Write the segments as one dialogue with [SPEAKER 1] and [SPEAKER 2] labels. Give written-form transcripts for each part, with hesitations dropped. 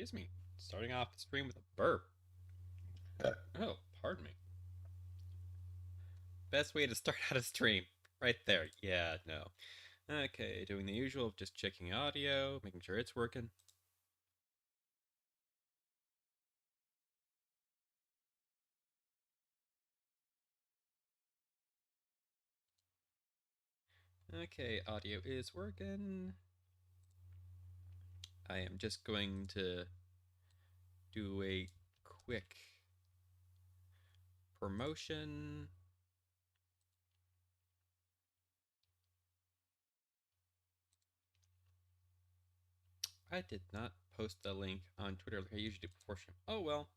[SPEAKER 1] Excuse me. Starting off the stream with a burp. Oh, pardon me. Best way to start out a stream. Right there. Yeah, no. Okay, doing the usual of just checking audio, making sure it's working. Okay, audio is working. I am just going to do a quick promotion. I did not post the link on Twitter like I usually do before stream. Oh well.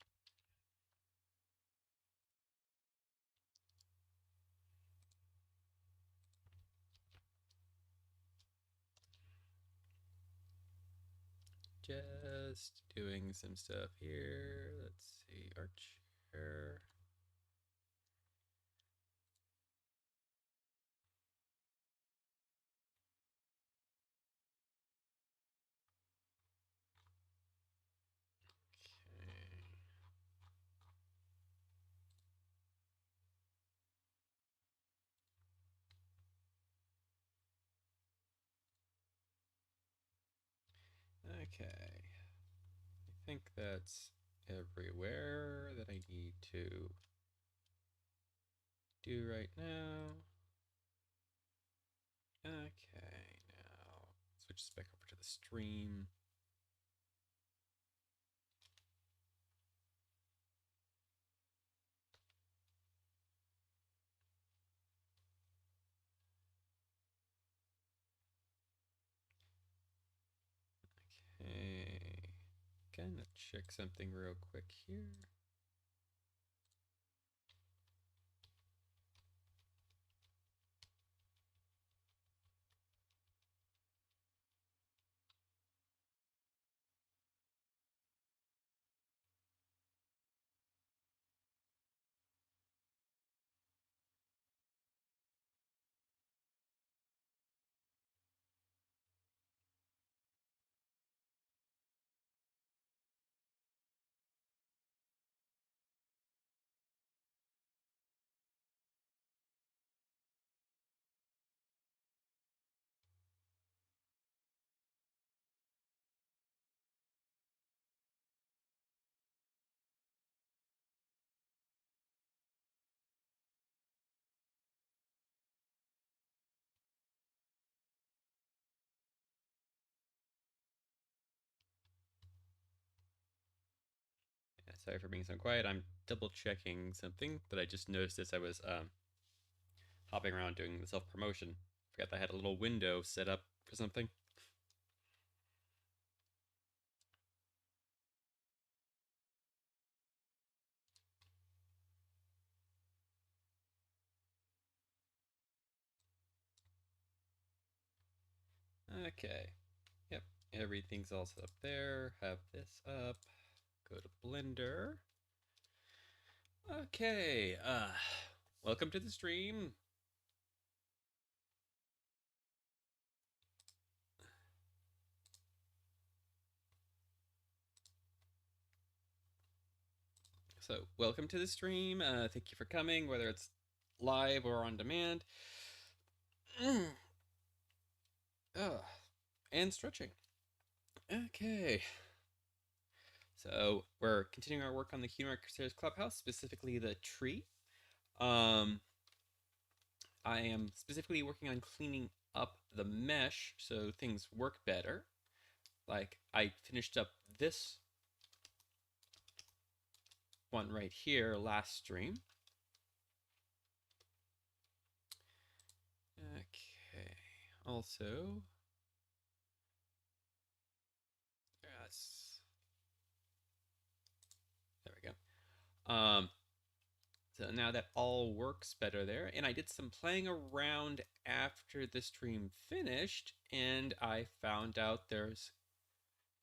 [SPEAKER 1] Just doing some stuff here. Let's see, Archer. Okay. I think that's everywhere that I need to do right now. Okay, now switch this back over to the stream. Okay. Gonna check something real quick here. Yeah, sorry for being so quiet. I'm double checking something that I just noticed as I was hopping around doing the self promotion. Forgot that I had a little window set up for something. Okay. Yep. Everything's all set up there. Have this up. Go to Blender. Okay. Welcome to the stream. So, welcome to the stream. Thank you for coming, whether it's live or on demand. And stretching. Okay. So, we're continuing our work on the Humor Crusaders Clubhouse, specifically the tree. I am specifically working on cleaning up the mesh so things work better. Like, I finished up this one right here last stream. Okay. Also, yes. There we go. So now that all works better there, and I did some playing around after the stream finished, and I found out there's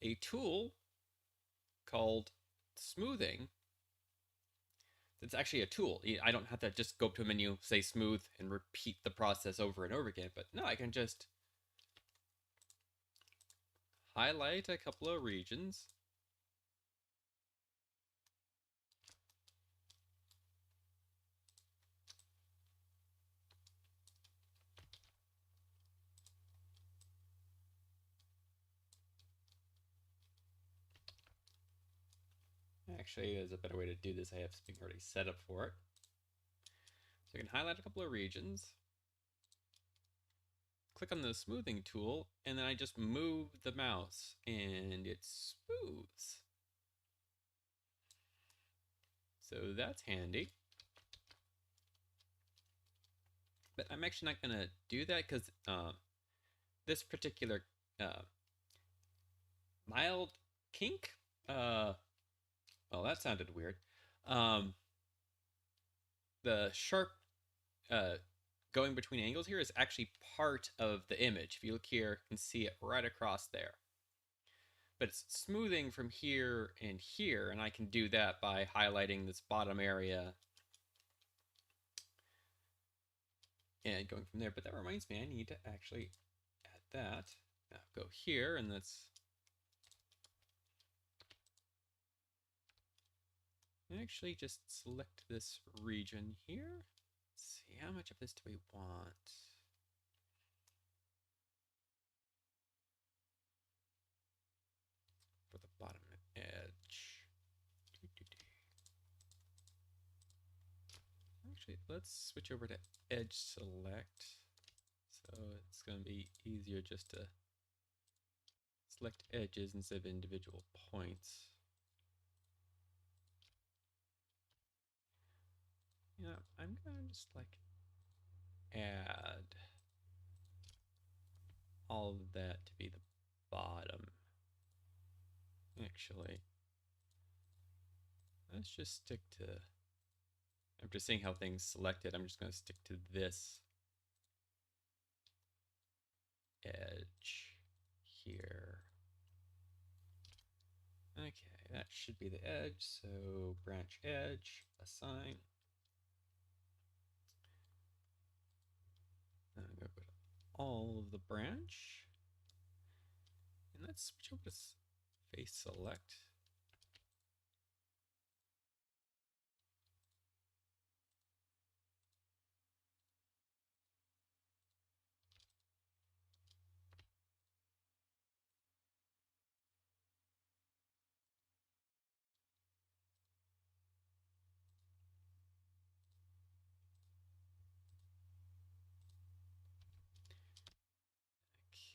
[SPEAKER 1] a tool called smoothing. It's actually a tool. I don't have to just go up to a menu, say smooth, and repeat the process over and over again. But no, I can just highlight a couple of regions, Actually, there's a better way to do this. I have something already set up for it. So I can highlight a couple of regions, click on the smoothing tool, and then I just move the mouse and it smooths. So that's handy. But I'm actually not going to do that because this particular mild kink, well, that sounded weird. The sharp going between angles here is actually part of the image. If you look here, you can see it right across there. But it's smoothing from here and here, and I can do that by highlighting this bottom area and going from there. But that reminds me, I need to actually add that. Now go here, and let's actually just select this region here. Let's see, how much of this do we want? For the bottom edge. Actually, let's switch over to edge select. So it's going to be easier just to select edges instead of individual points. Yeah, I'm going to just like add all of that to be the bottom. Actually, let's just stick to, after seeing how things selected, I'm just going to stick to this edge here. Okay, that should be the edge, so branch edge, assign. I'm going to go to all of the branch. And let's switch over to face select.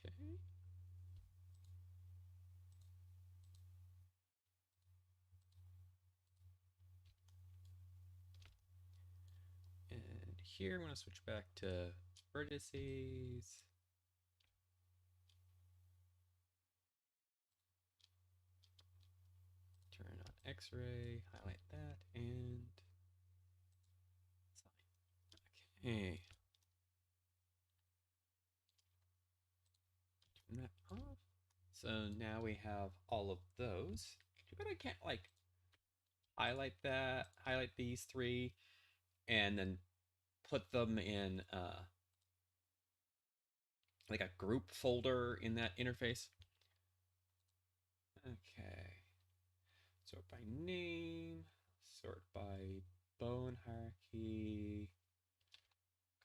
[SPEAKER 1] Okay. And here I'm going to switch back to vertices. Turn on X-ray, highlight that, and okay. Turn that off. So now we have all of those. Too bad I can't like highlight that, highlight these three, and then put them in like a group folder in that interface. Okay. Sort by name, sort by bone hierarchy,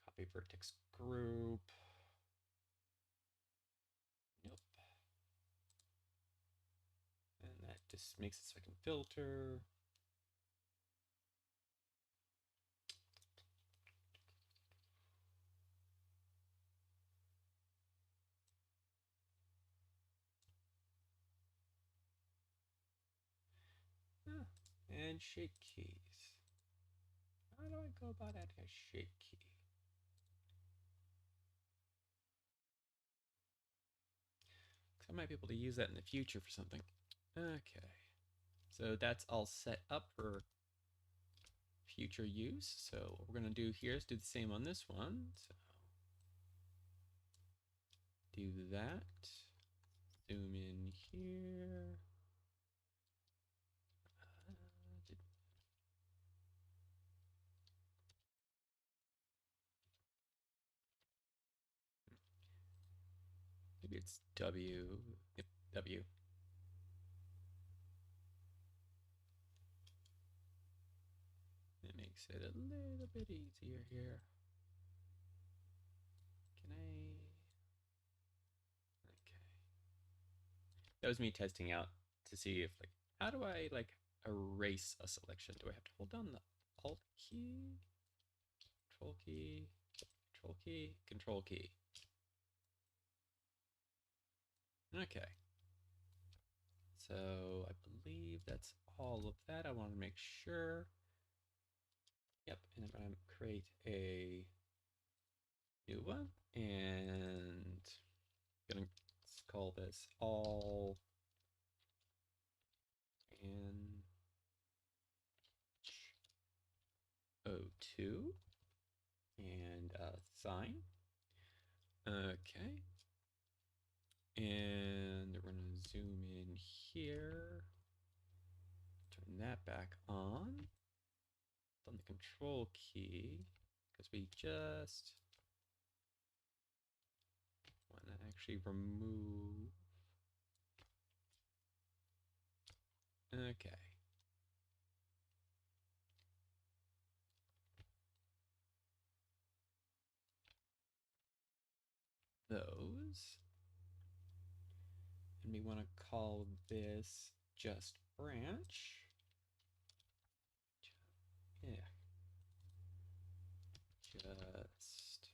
[SPEAKER 1] copy vertex group. Nope. And that just makes it so I can filter. Ah, and shake keys. How do I go about adding a shake key? I might be able to use that in the future for something. Okay. So that's all set up for future use. So what we're going to do here is do the same on this one. So do that. Zoom in here. Maybe it's W. Yep, W. It makes it a little bit easier here. Can I? Okay. That was me testing out to see if like, how do I like erase a selection. Do I have to hold down the Alt key? Control key, Control key, Control key. Okay. So I believe that's all of that. I want to make sure. Yep, and I'm going to create a new one, and I'm going to call this all and 02 and sign. Okay. And we're going to zoom in here. Turn that back on. On the control key, because we just want to actually remove. Okay. Those. And we want to call this just branch. Yeah. Just.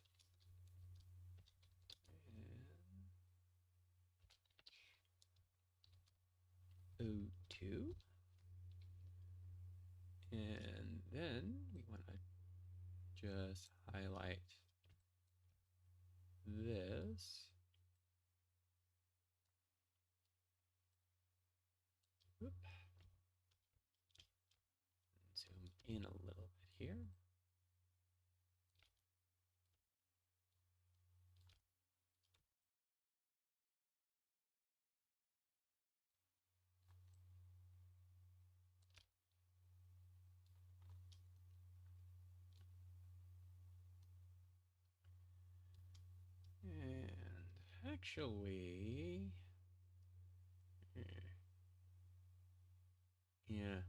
[SPEAKER 1] And O2. And then we want to just highlight this. Oop. Zoom in a little bit here. And actually, yeah.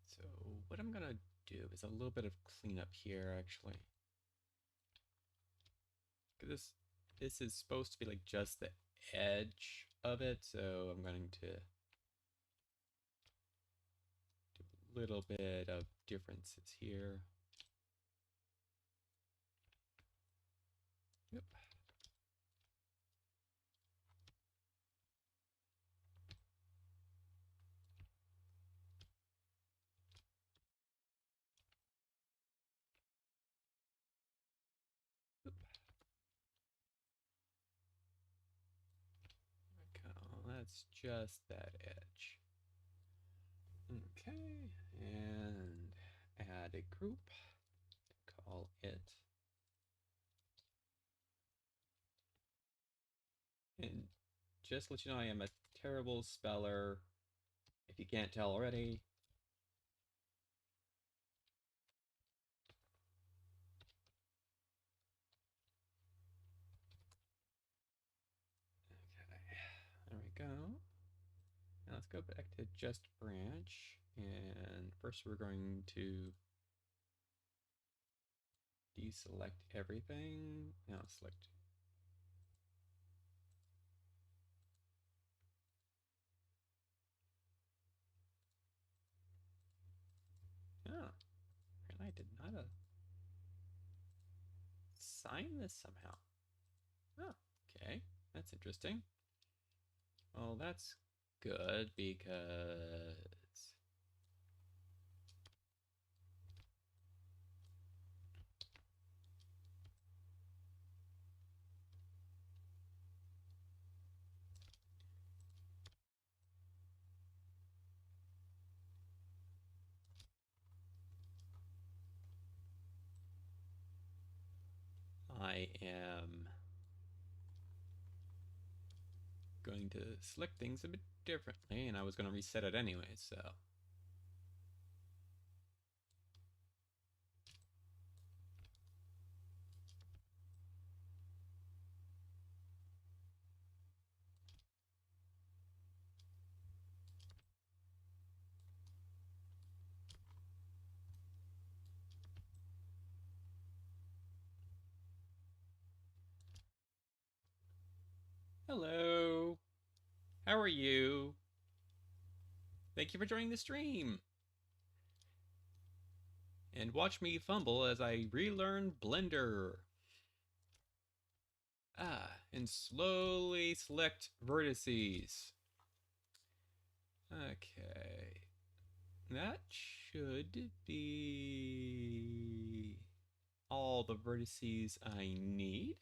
[SPEAKER 1] So what I'm gonna do is a little bit of cleanup here, actually. This is supposed to be like just the edge of it, so I'm going to do a little bit of differences here. Yep. Oop. That's just that edge. Okay, and add a group. Call it. And just to let you know, I am a terrible speller. If you can't tell already. Okay, there we go. Now let's go back to just branch. And first we're going to deselect everything. Now select. Oh, and I did not assign this somehow. Oh, okay. That's interesting. Well, that's good because I am going to select things a bit differently, and I was going to reset it anyway, so. Hello. How are you? Thank you for joining the stream. And watch me fumble as I relearn Blender. And slowly select vertices. Okay. That should be all the vertices I need.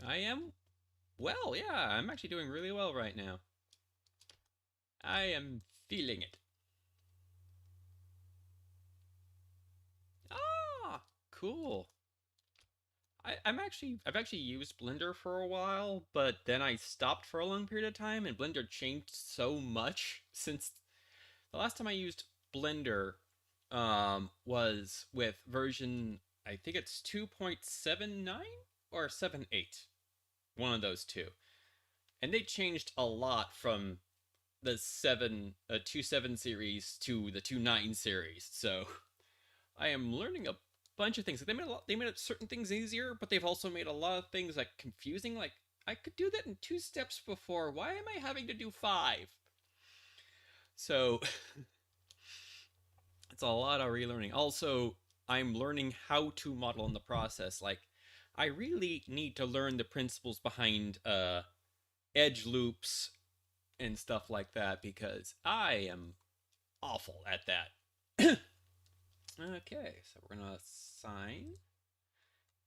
[SPEAKER 1] I am, well, yeah, I'm actually doing really well right now. I am feeling it. Ah, cool. I've actually used Blender for a while, but then I stopped for a long period of time, and Blender changed so much since the last time I used Blender was with version, I think it's 2.79 or 7.8, one of those two, and they changed a lot from the 2.7 series to the 2.9 series. So I am learning a bunch of things. Like they made certain things easier, but they've also made a lot of things like confusing. Like I could do that in 2 steps before. Why am I having to do 5? So it's a lot of relearning. Also, I'm learning how to model in the process. Like I really need to learn the principles behind edge loops and stuff like that because I am awful at that. Okay, so we're gonna assign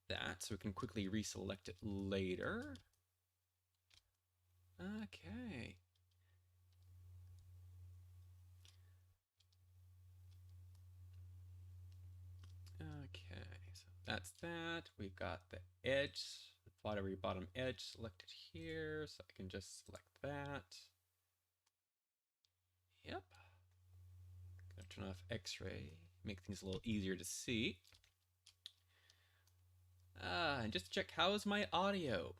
[SPEAKER 1] that so we can quickly reselect it later. Okay. Okay, so that's that. We've got the edge, the very bottom edge selected here, so I can just select that. Yep. Gonna turn off X-ray, make things a little easier to see. And just to check, how is my audio?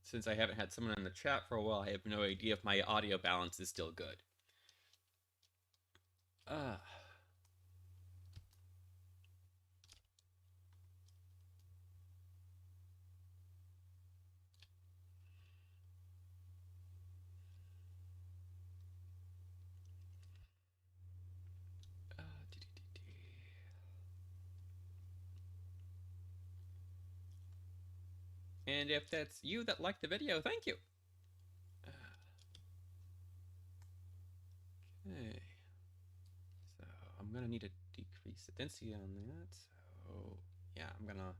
[SPEAKER 1] Since I haven't had someone in the chat for a while, I have no idea if my audio balance is still good. Uh, and if that's you that liked the video, thank you. Okay. So I'm gonna need to decrease the density on that. So yeah, I'm gonna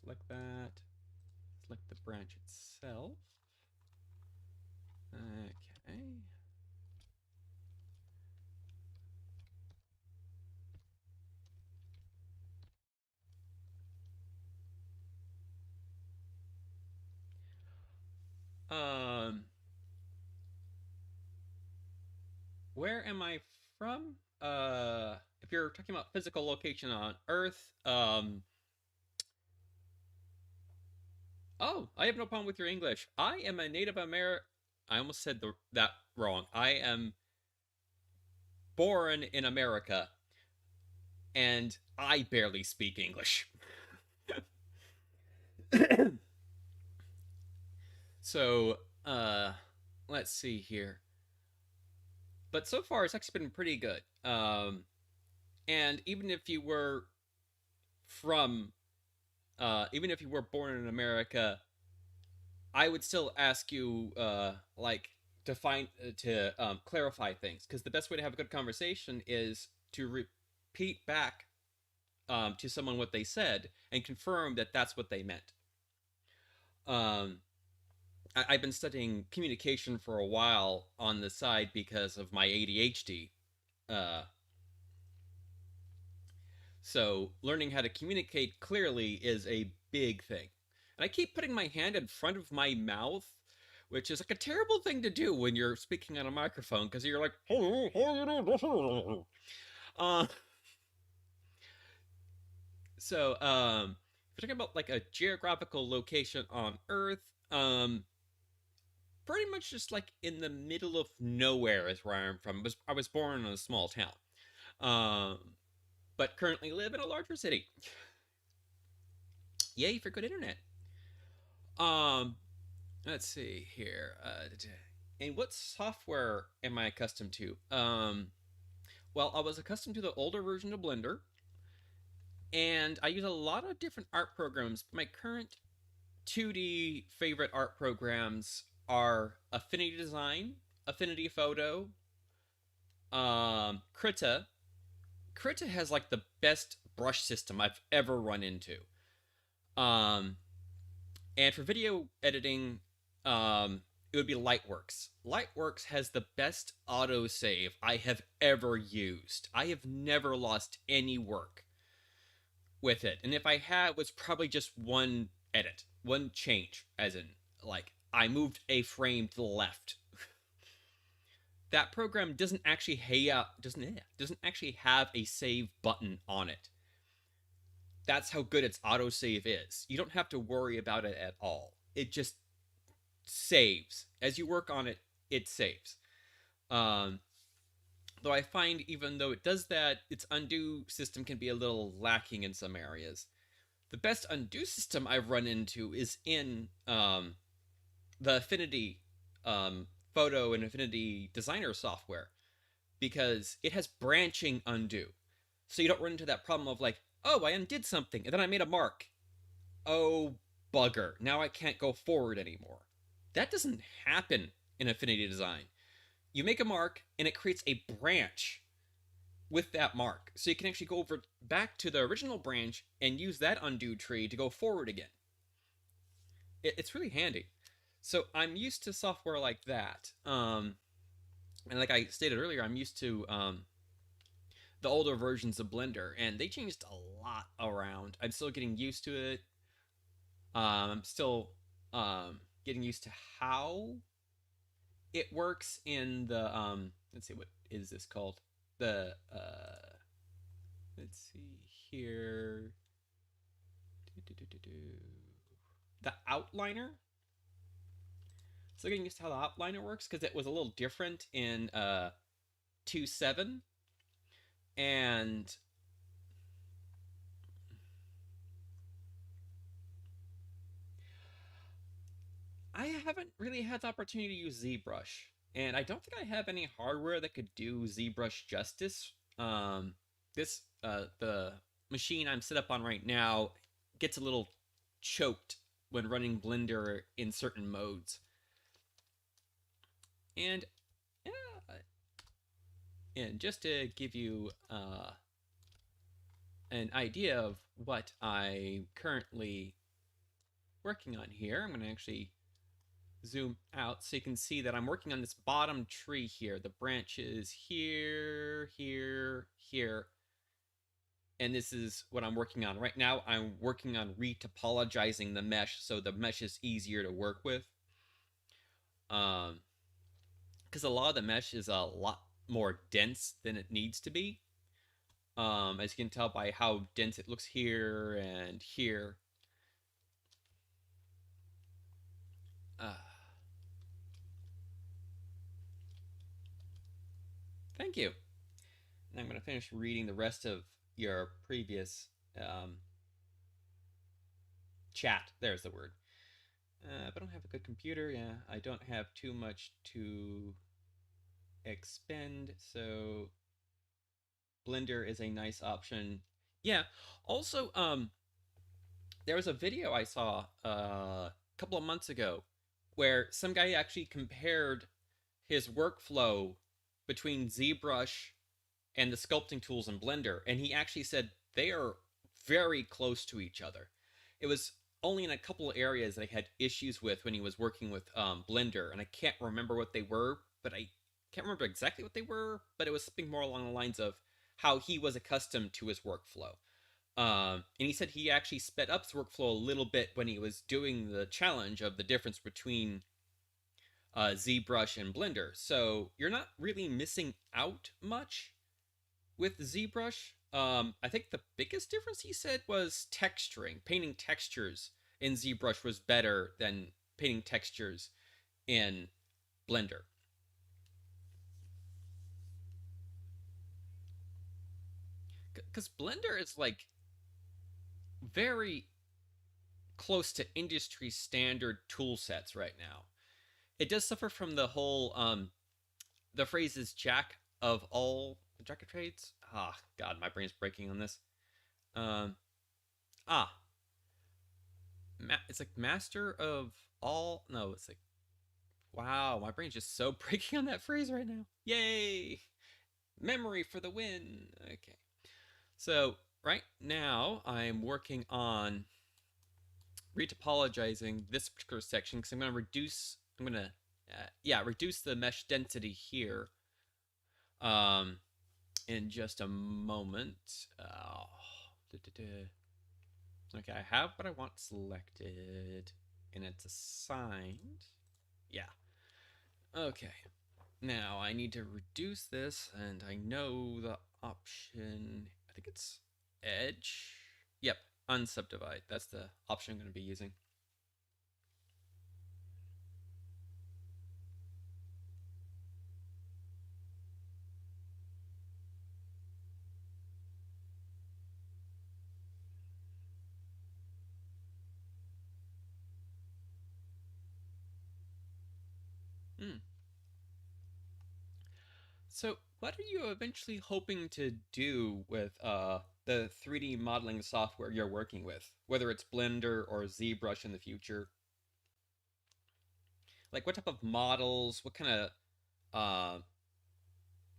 [SPEAKER 1] select that, select the branch itself. Okay. Um, where am I from? If you're talking about physical location on Earth, oh, I have no problem with your English. I am a Native American. I almost said that wrong. I am born in America, and I barely speak English. So, let's see here. But so far, it's actually been pretty good. And even if you were from, even if you were born in America, I would still ask you, like, to clarify things, because the best way to have a good conversation is to repeat back to someone what they said and confirm that that's what they meant. Um, I've been studying communication for a while on the side because of my ADHD. Uh, so learning how to communicate clearly is a big thing. And I keep putting my hand in front of my mouth, which is like a terrible thing to do when you're speaking on a microphone because you're like, uh, so if you're talking about like a geographical location on Earth, pretty much just like in the middle of nowhere is where I'm from. I was born in a small town. Um, but currently live in a larger city. Yay for good internet. Um, let's see here. And what software am I accustomed to? Well, I was accustomed to the older version of Blender, and I use a lot of different art programs. My current 2D favorite art programs are Affinity Design, Affinity Photo, Krita. Krita has like the best brush system I've ever run into. Um, and for video editing, it would be Lightworks. Lightworks has the best autosave I have ever used. I have never lost any work with it. And if I had, it was probably just one edit, one change, as in, like, I moved a frame to the left. That program doesn't actually have a save button on it. That's how good its autosave is. You don't have to worry about it at all. It just saves. As you work on it, it saves. Um, though I find even though it does that, its undo system can be a little lacking in some areas. The best undo system I've run into is in the Affinity Photo and Affinity Designer software, because it has branching undo. So you don't run into that problem of like, oh, I undid something and then I made a mark. Oh, bugger. Now I can't go forward anymore. That doesn't happen in Affinity Design. You make a mark and it creates a branch with that mark. So you can actually go over back to the original branch and use that undo tree to go forward again. It's really handy. So I'm used to software like that. And like I stated earlier, I'm used to the older versions of Blender, and they changed a lot around. I'm still getting used to it. I'm still getting used to how it works in the let's see, what is this called? The let's see here. The outliner. So getting used to how the outliner works, because it was a little different in 2.7, and I haven't really had the opportunity to use ZBrush, and I don't think I have any hardware that could do ZBrush justice. This the machine I'm set up on right now gets a little choked when running Blender in certain modes, and yeah, and just to give you an idea of what I'm currently working on here, I'm going to actually zoom out so you can see that I'm working on this bottom tree here. The branch is here, here, here. And this is what I'm working on. Right now, I'm working on retopologizing the mesh so the mesh is easier to work with. Because a lot of the mesh is a lot more dense than it needs to be. As you can tell by how dense it looks here and here. Thank you. And I'm going to finish reading the rest of your previous chat. There's the word. But I don't have a good computer. Yeah, I don't have too much to expend, so Blender is a nice option. Yeah. Also, there was a video I saw a couple of months ago where some guy actually compared his workflow between ZBrush and the sculpting tools in Blender, and he actually said they are very close to each other. It was only in a couple of areas that I had issues with when he was working with Blender, and I can't remember what they were, but I can't remember exactly what they were, but it was something more along the lines of how he was accustomed to his workflow. And he said he actually sped up his workflow a little bit when he was doing the challenge of the difference between ZBrush and Blender. So you're not really missing out much with ZBrush. I think the biggest difference he said was texturing. Painting textures in ZBrush was better than painting textures in Blender. because Blender is like very close to industry standard tool sets right now. It does suffer from the whole the phrase is jack of trades. Ah, God, my brain's breaking on this. Um, ah, it's like master of all. No, it's like wow, my brain's just so breaking on that phrase right now. Yay, memory for the win. Okay, so right now I'm working on retopologizing this particular section because I'm going to reduce. I'm going to reduce the mesh density here. Um, in just a moment. Okay, I have what I want selected, and it's assigned. Yeah. Okay. Now I need to reduce this, and I know the option. I think it's edge. Yep, unsubdivide. That's the option I'm going to be using. Hmm. So, what are you eventually hoping to do with the 3D modeling software you're working with, whether it's Blender or ZBrush in the future? Like, what type of models? Uh,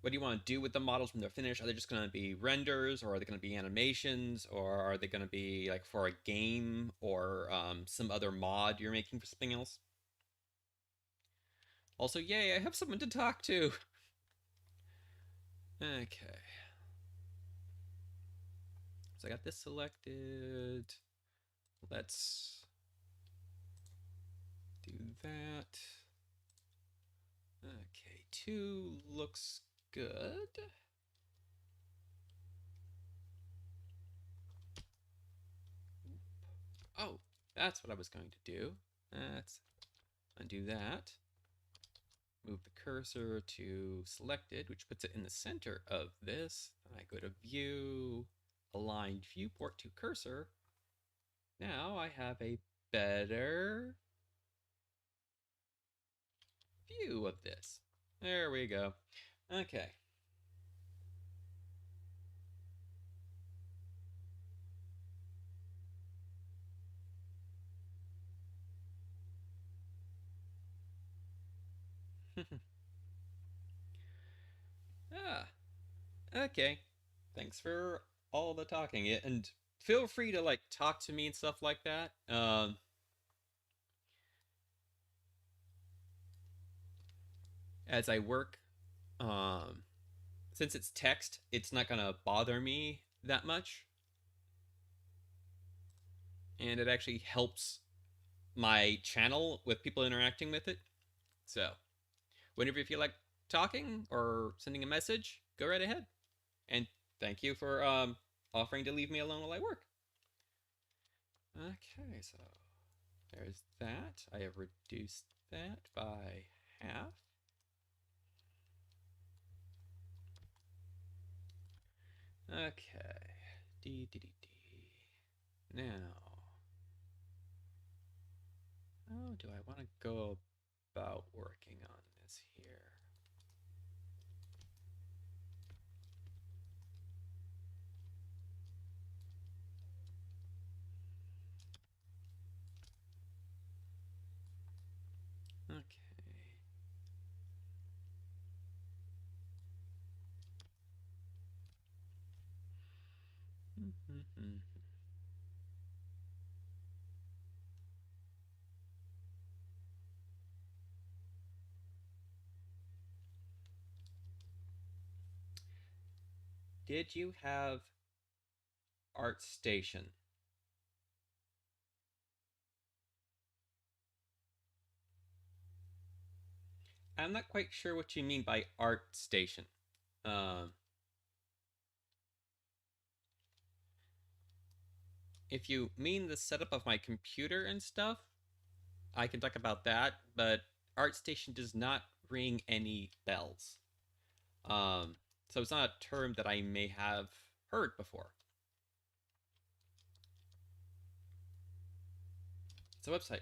[SPEAKER 1] what do you want to do with the models when they're finished? Are they just going to be renders, or are they going to be animations, or are they going to be like for a game or some other mod you're making for something else? Also, yay, I have someone to talk to. Okay. So I got this selected. Let's do that. Okay, 2 looks good. Oh, that's what I was going to do. Let's undo that. Move the cursor to selected, which puts it in the center of this. I go to view, aligned viewport to cursor. Now I have a better view of this. There we go. Okay. Ah, okay. Thanks for all the talking. And feel free to like talk to me and stuff like that. As I work. Um, since it's text, it's not gonna bother me that much, and it actually helps my channel with people interacting with it. So, whenever you feel like talking or sending a message, go right ahead. And thank you for offering to leave me alone while I work. Okay, so there's that. I have reduced that by half. Okay. D. Now, how do I want to go about working on this here? Okay. Did you have ArtStation? I'm not quite sure what you mean by ArtStation. Um, if you mean the setup of my computer and stuff, I can talk about that, but ArtStation does not ring any bells. So it's not a term that I may have heard before. It's a website.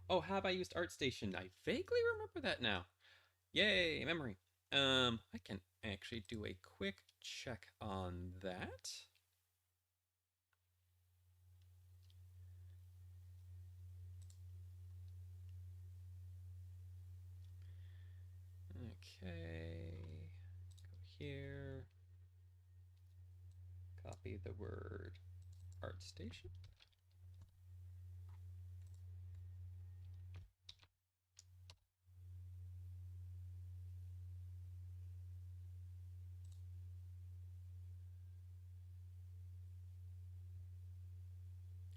[SPEAKER 1] Oh, have I used ArtStation? I vaguely remember that now. Yay, memory. I can actually do a quick check on that. Okay, go here, copy the word ArtStation.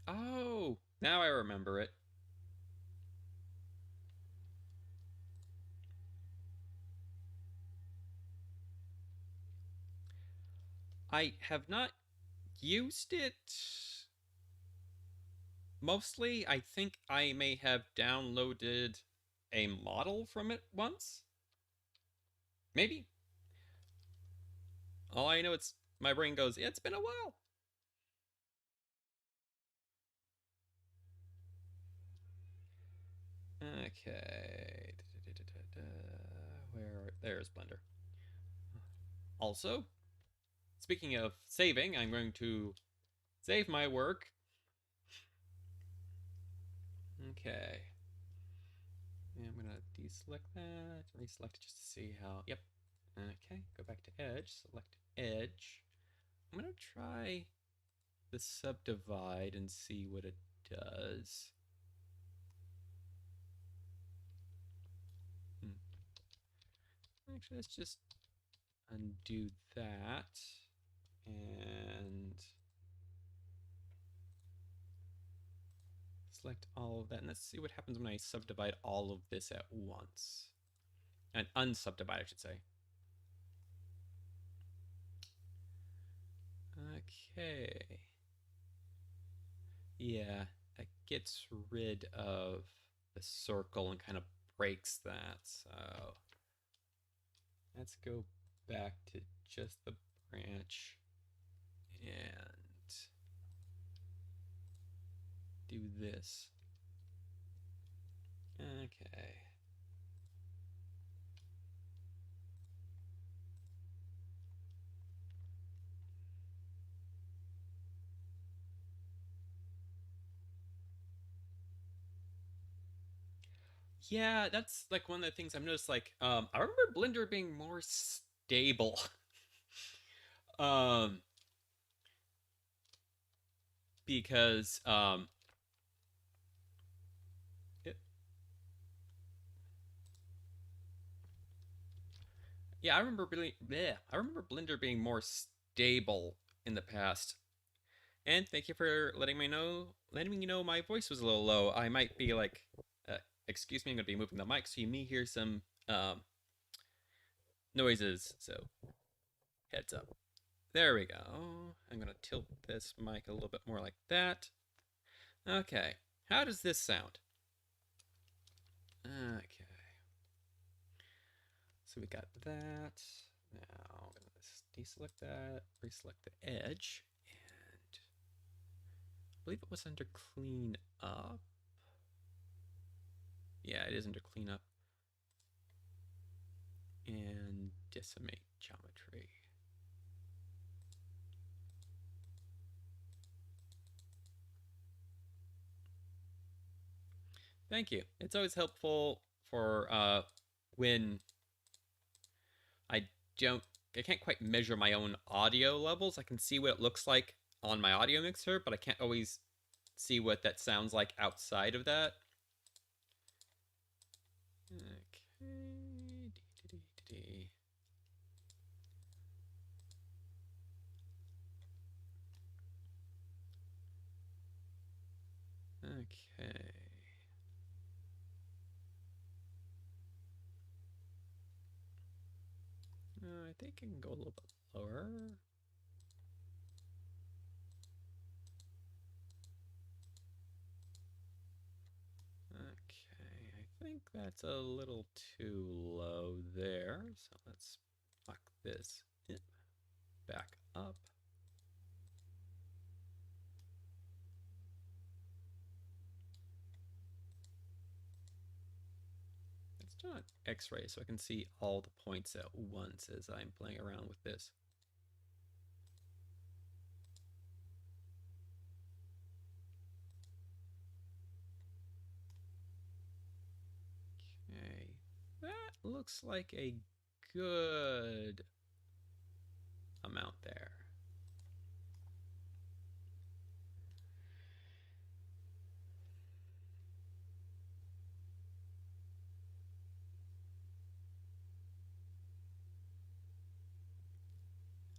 [SPEAKER 1] Oh, now I remember it. I have not used it. Mostly, I think I may have downloaded a model from it once. Maybe. All I know it's my brain goes, it's been a while. Okay. Where there's Blender. Also, speaking of saving, I'm going to save my work. Okay. And I'm gonna deselect that, reselect it just to see how. Yep. Okay, go back to Edge, select Edge. I'm gonna try the subdivide and see what it does. Actually, let's just undo that and select all of that. And let's see what happens when I subdivide all of this at once. And unsubdivide, I should say. Okay. Yeah, that gets rid of the circle and kind of breaks that. So let's go back to just the branch and do this. Okay. Yeah, that's like one of the things I've noticed. Like, I remember Blender being more stable. um, because it, yeah, I remember Blender being more stable in the past. And thank you for letting me know my voice was a little low. I might be like, excuse me, I'm gonna be moving the mic so you may hear some noises. So heads up. There we go. I'm gonna tilt this mic a little bit more like that. Okay. How does this sound? Okay. So we got that. Now I'm gonna deselect that, reselect the edge, and I believe it was under clean up. Yeah, it is under cleanup. And decimate geometry. Thank you. It's always helpful for when I don't, I can't quite measure my own audio levels. I can see what it looks like on my audio mixer, but I can't always see what that sounds like outside of that. Okay. Okay. I think I can go a little bit lower. Okay, I think that's a little too low there. So let's fuck this back up. not X-ray, so I can see all the points at once as I'm playing around with this. Okay, that looks like a good amount there.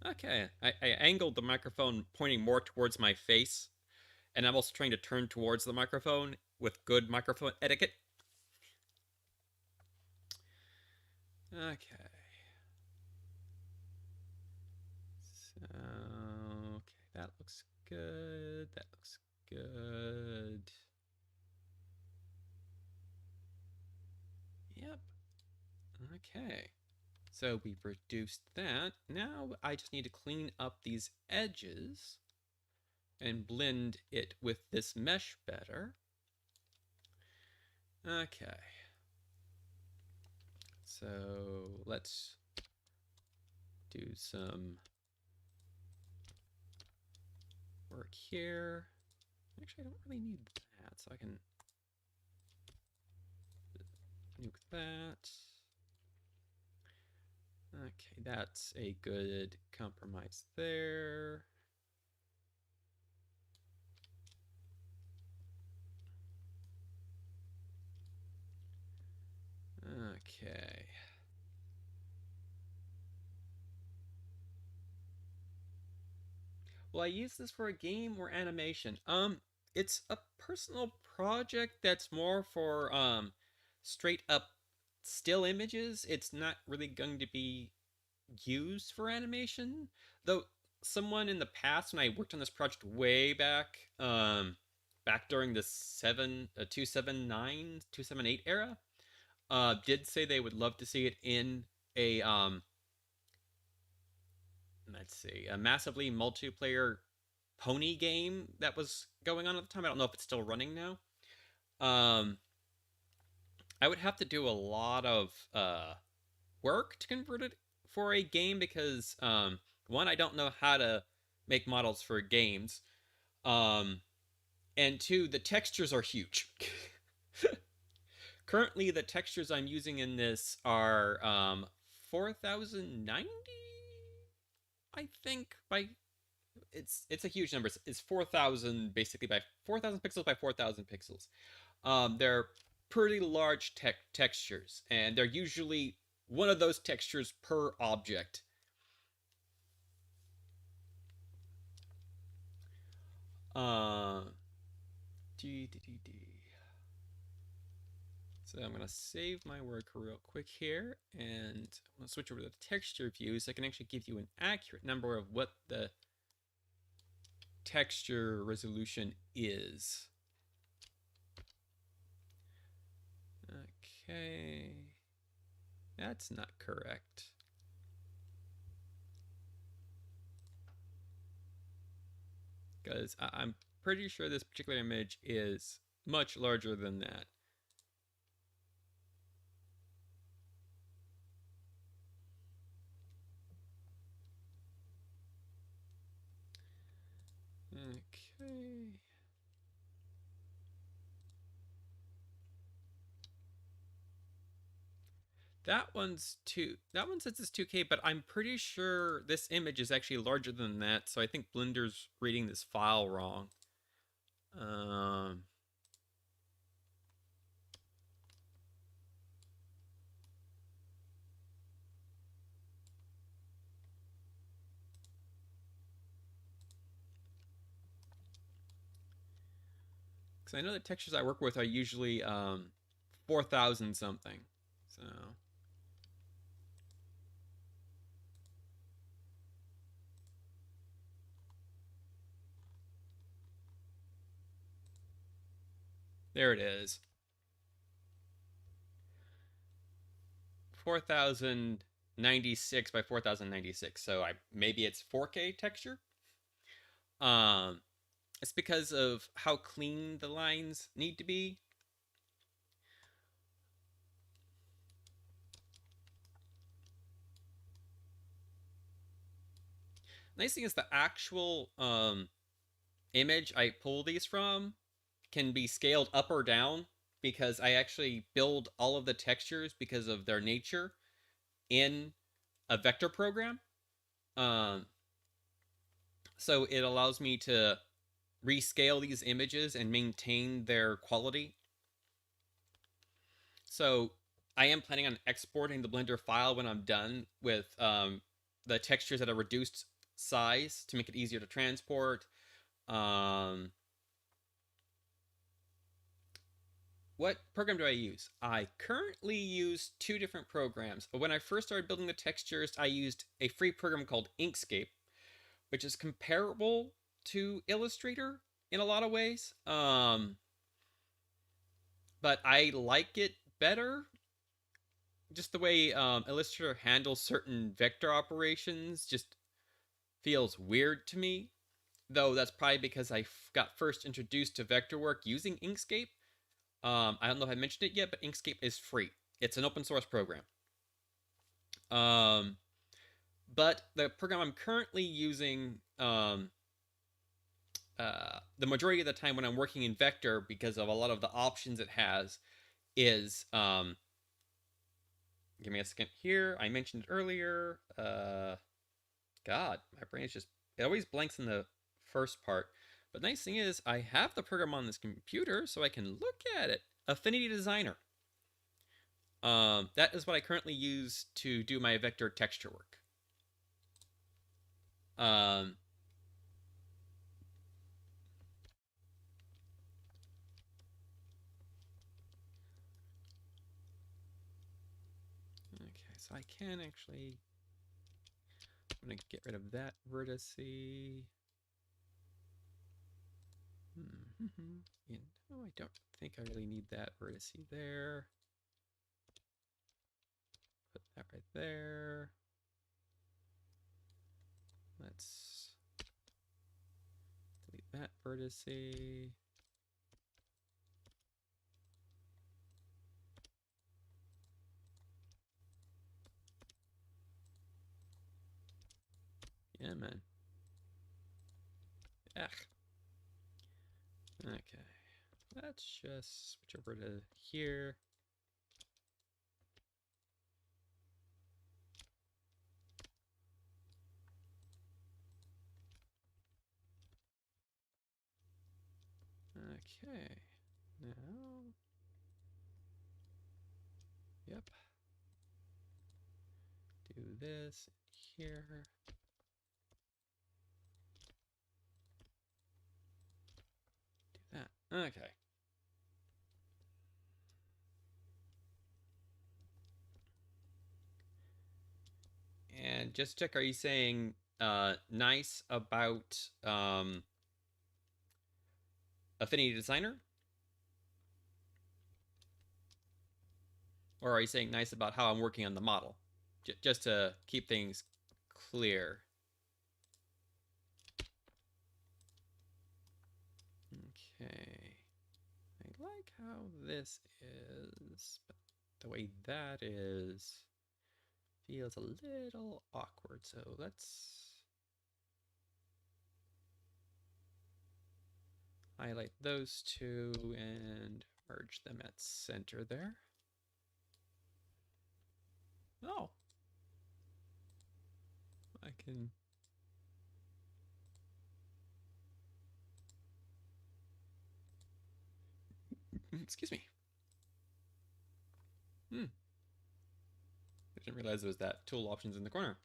[SPEAKER 1] Okay, I angled the microphone pointing more towards my face, and I'm also trying to turn towards the microphone with good microphone etiquette. Okay. So, okay, that looks good. That looks good. Yep. Okay. So we've reduced that. Now I just need to clean up these edges and blend it with this mesh better. Okay. So let's do some work here. Actually, I don't really need that, so I can nuke that. Okay, that's a good compromise there. Okay. Will I use this for a game or animation? It's a personal project that's more for straight up still images. It's not really going to be used for animation. Though someone in the past, when I worked on this project way back, back during the 279, 278 era, did say they would love to see it in a let's see, a massively multiplayer pony game that was going on at the time. I don't know if it's still running now. Um, I would have to do a lot of work to convert it for a game because one, I don't know how to make models for games, um, and two, the textures are huge. Currently, the textures I'm using in this are 4090, I think, by it's a huge number. It's 4,000 basically by 4,000 pixels by 4,000 pixels. They're pretty large textures, and they're usually one of those textures per object. Uh, so I'm gonna save my work real quick here, and I'm gonna switch over to the texture view so I can actually give you an accurate number of what the texture resolution is. Okay, that's not correct. Because I'm pretty sure this particular image is much larger than that. Okay. That one says it's 2K, but I'm pretty sure this image is actually larger than that, so I think Blender's reading this file wrong. Um, because I know the textures I work with are usually 4,000 something. So there it is. 4,096 by 4,096. So maybe it's 4K texture. Um, it's because of how clean the lines need to be. Nice thing is the actual image I pull these from can be scaled up or down because I actually build all of the textures because of their nature in a vector program. Um, so it allows me to rescale these images and maintain their quality. So I am planning on exporting the Blender file when I'm done with the textures at a reduced size to make it easier to transport. Um, what program do I use? I currently use two different programs. When I first started building the textures, I used a free program called Inkscape, which is comparable to Illustrator in a lot of ways. But I like it better. Just the way Illustrator handles certain vector operations just feels weird to me. Though that's probably because I got first introduced to vector work using Inkscape. I don't know if I mentioned it yet, but Inkscape is free. It's an open source program. Um, but the program I'm currently using, the majority of the time when I'm working in vector, because of a lot of the options it has, is give me a second here. I mentioned it earlier. God, my brain is just, it always blanks in the first part. But nice thing is, I have the program on this computer, so I can look at it. Affinity Designer. That is what I currently use to do my vector texture work. Um, okay, so I can actually, I'm gonna get rid of that vertex. You know, I don't think I really need that vertex there. Put that right there. Let's delete that vertex. Yeah, man. Ugh. Okay. Let's just switch over to here. Okay. Now, yep. Do this here. Do that. Okay. And just check, are you saying nice about Affinity Designer? Or are you saying nice about how I'm working on the model? Just to keep things clear. Okay. I like how this is, but the way that is feels a little awkward. So let's highlight those two and merge them at center there. Oh, I can. Excuse me. I didn't realize there was that tool options in the corner.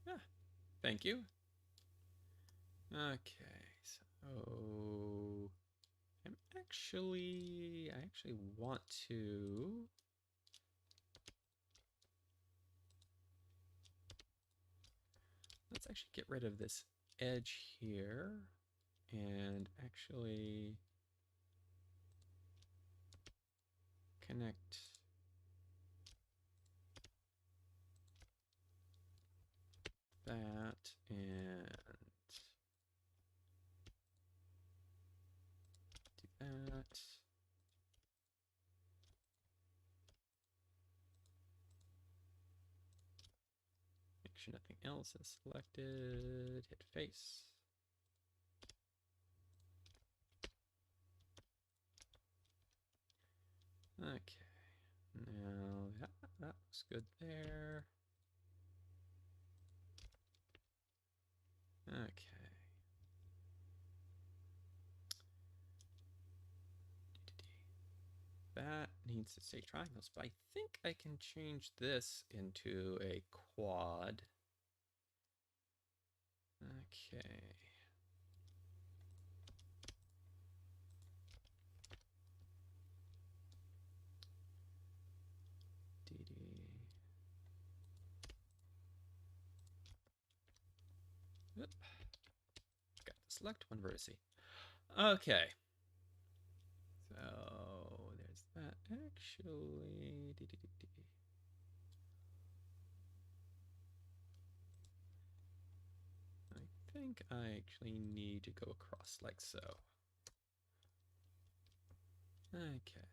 [SPEAKER 1] Ah, thank you. Okay, so I actually want to. Let's actually get rid of this edge here and actually connect that and do that. sure nothing else is selected. Hit face. Okay. Now that looks good there. Okay. That needs to stay triangles, but I think I can change this into a quad. Okay. Oop. Got to select one vertex. Okay. So there's that. Actually, I think I actually need to go across like so. Okay.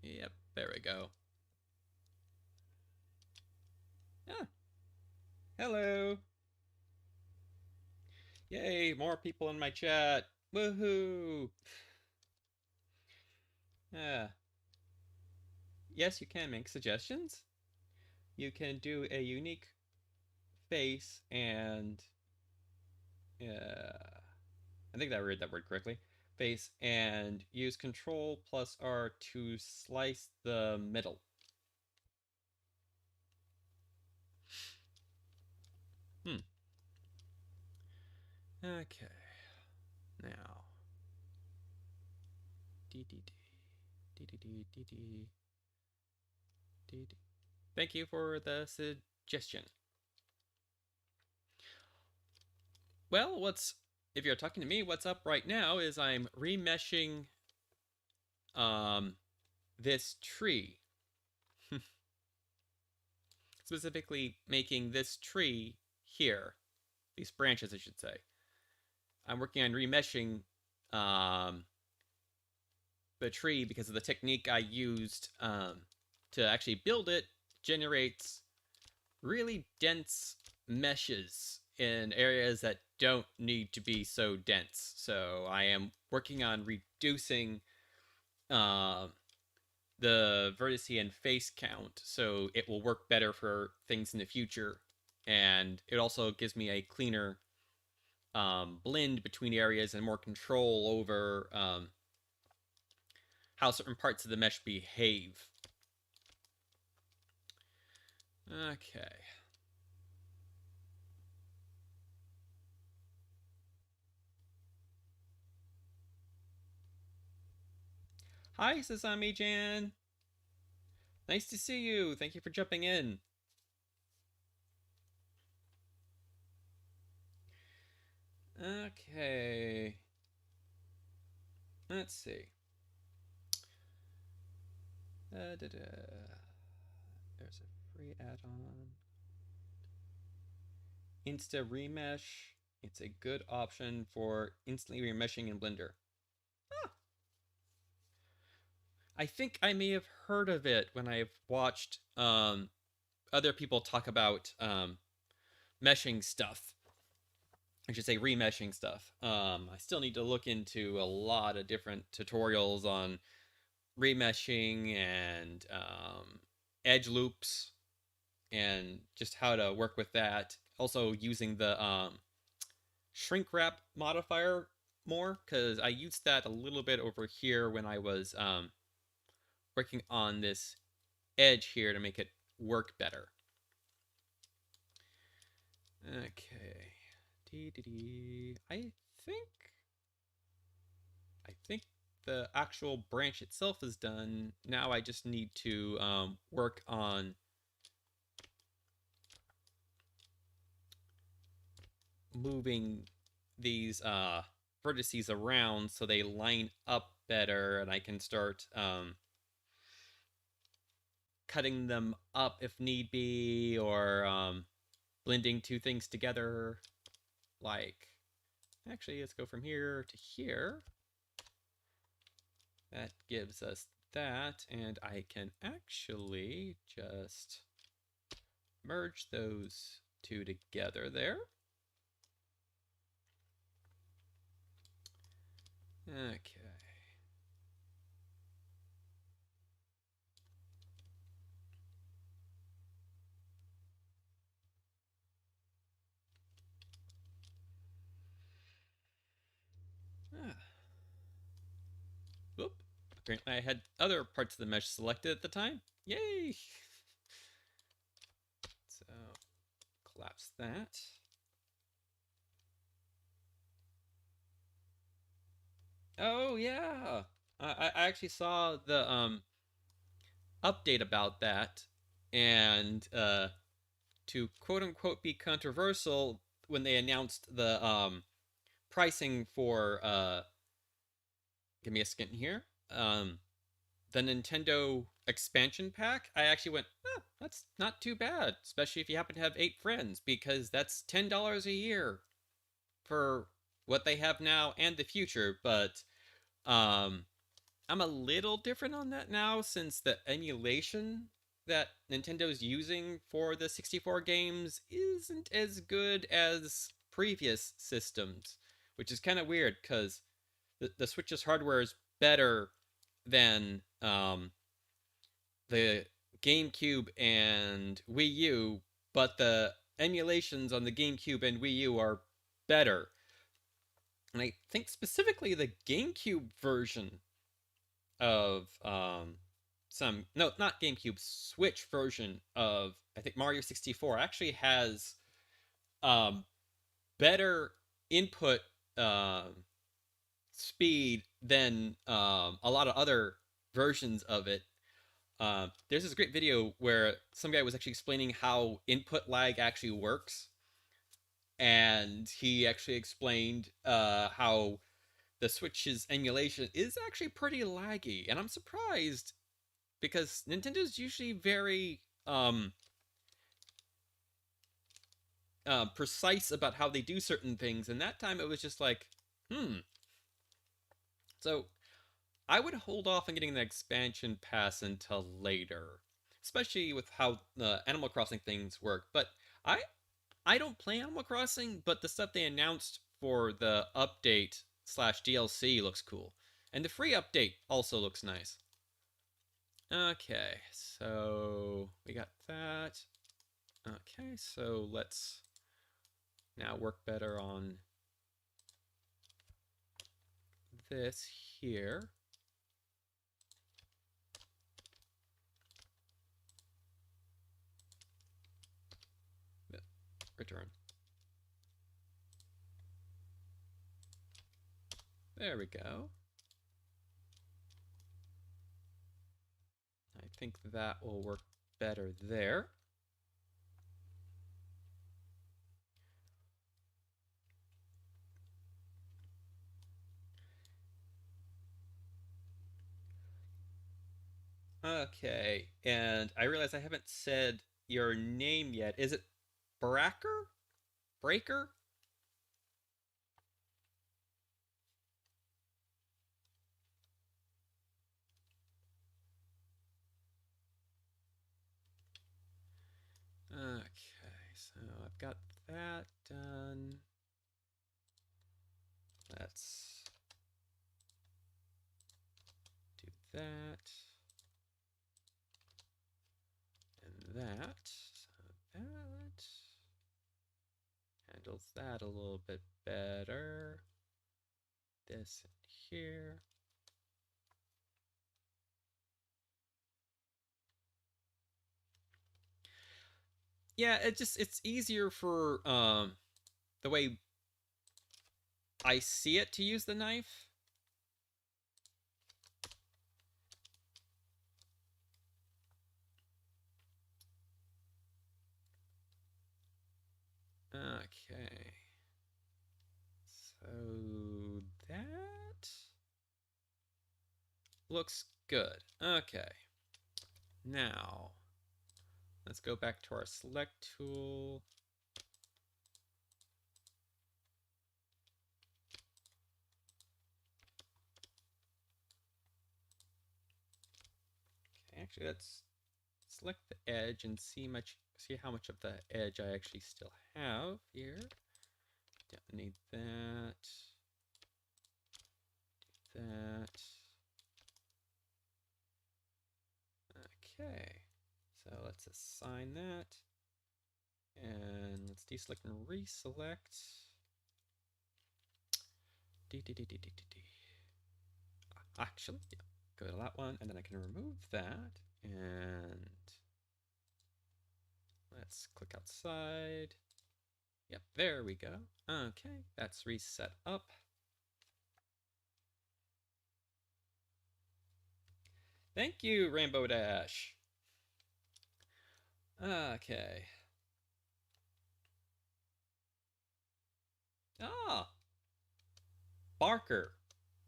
[SPEAKER 1] Yep, there we go. Ah, hello. Yay, more people in my chat. Woohoo. Yeah. Yes, you can make suggestions. You can do a unique face and I think I read that word correctly. Face and use Control plus R to slice the middle. Okay. Now. Thank you for the suggestion. Well, if you're talking to me, what's up right now is I'm remeshing this tree. Specifically making this tree here. These branches, I should say. I'm working on remeshing the tree because of the technique I used to actually build it generates really dense meshes in areas that don't need to be so dense. So I am working on reducing the vertice and face count so it will work better for things in the future. And it also gives me a cleaner blend between areas and more control over how certain parts of the mesh behave. Okay. Hi, Sasami-Jan. Nice to see you. Thank you for jumping in. Okay. Let's see. There's a free add-on. Insta Remesh. It's a good option for instantly remeshing in Blender. Ah. I think I may have heard of it when I've watched other people talk about meshing stuff. I should say remeshing stuff. I still need to look into a lot of different tutorials on remeshing and edge loops and just how to work with that. Also using the shrink wrap modifier more because I used that a little bit over here when I was working on this edge here to make it work better. Okay. I think the actual branch itself is done. Now I just need to work on moving these vertices around so they line up better and I can start cutting them up if need be or blending two things together. Like, actually, let's go from here to here. That gives us that, and I can actually just merge those two together there. Okay. Ah. Whoop. Apparently I had other parts of the mesh selected at the time. Yay! So, collapse that. Oh, yeah! I actually saw the update about that, and to quote unquote be controversial, when they announced the pricing for give me a second here, the Nintendo expansion pack, I actually went, that's not too bad, especially if you happen to have 8 friends, because that's $10 a year for what they have now and the future. But um, I'm a little different on that now, since the emulation that Nintendo's using for the 64 games isn't as good as previous systems, which is kind of weird because the Switch's hardware is better than the GameCube and Wii U, but the emulations on the GameCube and Wii U are better. And I think specifically the GameCube version of some, no, not GameCube, Switch version of, I think, Mario 64 actually has um better input speed than a lot of other versions of it. There's this great video where some guy was actually explaining how input lag actually works, and he actually explained how the Switch's emulation is actually pretty laggy, and I'm surprised because Nintendo's usually very precise about how they do certain things, and that time it was just like, hmm. So I would hold off on getting the expansion pass until later, especially with how the Animal Crossing things work. But I I don't play Animal Crossing, but the stuff they announced for the update slash DLC looks cool, and the free update also looks nice. Okay, so we got that. Okay, so let's now work better on this here. Return. There we go. I think that will work better there. Okay, and I realize I haven't said your name yet. Is it Bracker? Breaker? Okay, so I've got that done. Let's do that. And that. So that handles that a little bit better. This in here. Yeah, it's easier for the way I see it to use the knife. Okay. So that looks good. Okay. Now, let's go back to our select tool. Okay, actually, let's select the edge and see see how much of the edge I actually still have here. Don't need that. That. Okay, so let's assign that. And let's deselect and reselect. Actually, yeah, go to that one, and then I can remove that. And let's click outside. Yep, there we go. Okay, that's reset up. Thank you, Rainbow Dash. Okay. Ah, Barker.